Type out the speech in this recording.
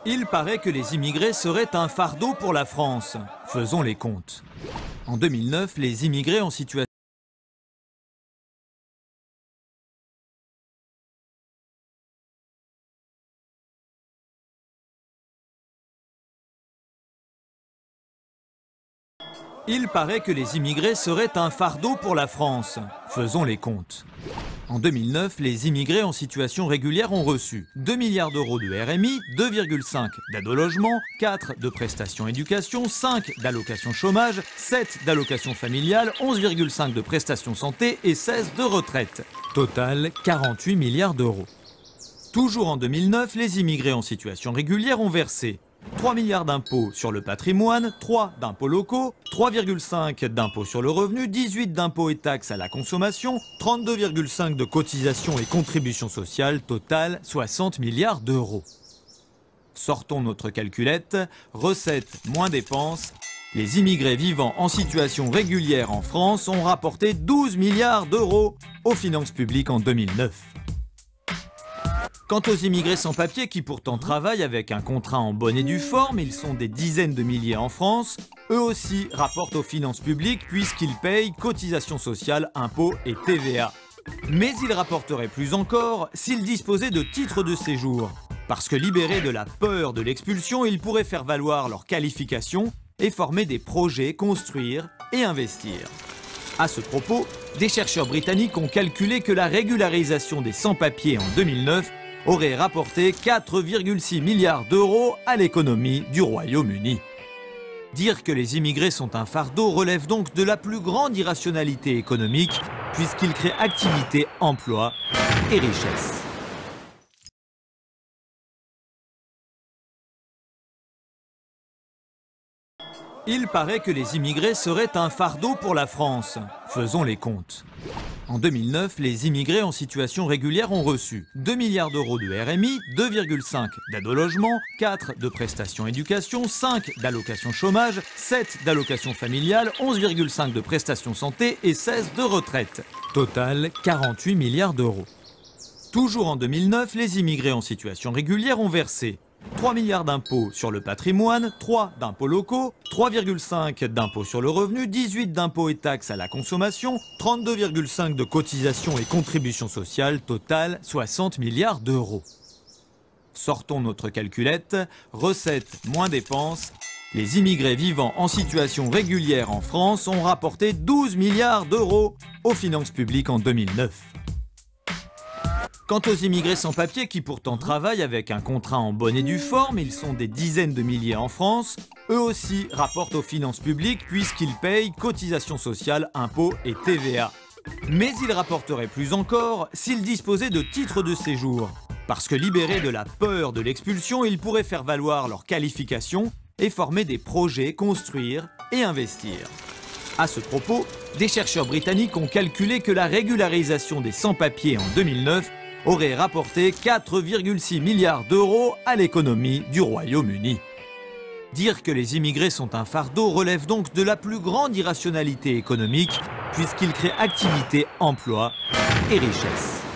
Il paraît que les immigrés seraient un fardeau pour la France. Faisons les comptes. En 2009, les immigrés en situation Il paraît que les immigrés seraient un fardeau pour la France. Faisons les comptes. En 2009, les immigrés en situation régulière ont reçu 2 milliards d'euros de RMI, 2,5 d'aide au logement, 4 de prestations éducation, 5 d'allocations chômage, 7 d'allocations familiales, 11,5 de prestations santé et 16 de retraite. Total 48 milliards d'euros. Toujours en 2009, les immigrés en situation régulière ont versé 3 milliards d'impôts sur le patrimoine, 3 d'impôts locaux, 3,5 d'impôts sur le revenu, 18 d'impôts et taxes à la consommation, 32,5 de cotisations et contributions sociales, total 60 milliards d'euros. Sortons notre calculette, recettes moins dépenses. Les immigrés vivant en situation régulière en France ont rapporté 12 milliards d'euros aux finances publiques en 2009. Quant aux immigrés sans papier qui pourtant travaillent avec un contrat en bonne et due forme, ils sont des dizaines de milliers en France, eux aussi rapportent aux finances publiques puisqu'ils payent cotisations sociales, impôts et TVA. Mais ils rapporteraient plus encore s'ils disposaient de titres de séjour. Parce que libérés de la peur de l'expulsion, ils pourraient faire valoir leurs qualifications et former des projets, construire et investir. À ce propos, des chercheurs britanniques ont calculé que la régularisation des sans-papiers en 2009 aurait rapporté 4,6 milliards d'euros à l'économie du Royaume-Uni. Dire que les immigrés sont un fardeau relève donc de la plus grande irrationalité économique, puisqu'ils créent activité, emploi et richesse. Il paraît que les immigrés seraient un fardeau pour la France. Faisons les comptes. En 2009, les immigrés en situation régulière ont reçu 2 milliards d'euros de RMI, 2,5 d'aide au logement, 4 de prestations éducation, 5 d'allocations chômage, 7 d'allocations familiales, 11,5 de prestations santé et 16 de retraite. Total 48 milliards d'euros. Toujours en 2009, les immigrés en situation régulière ont versé 3 milliards d'impôts sur le patrimoine, 3 d'impôts locaux, 3,5 d'impôts sur le revenu, 18 d'impôts et taxes à la consommation, 32,5 de cotisations et contributions sociales, total 60 milliards d'euros. Sortons notre calculette, recettes moins dépenses. Les immigrés vivant en situation régulière en France ont rapporté 12 milliards d'euros aux finances publiques en 2009. Quant aux immigrés sans papier qui pourtant travaillent avec un contrat en bonne et due forme, ils sont des dizaines de milliers en France, eux aussi rapportent aux finances publiques puisqu'ils payent cotisations sociales, impôts et TVA. Mais ils rapporteraient plus encore s'ils disposaient de titres de séjour. Parce que libérés de la peur de l'expulsion, ils pourraient faire valoir leurs qualifications et former des projets, construire et investir. À ce propos, des chercheurs britanniques ont calculé que la régularisation des sans-papiers en 2009 aurait rapporté 4,6 milliards d'euros à l'économie du Royaume-Uni. Dire que les immigrés sont un fardeau relève donc de la plus grande irrationalité économique, puisqu'ils créent activité, emploi et richesse.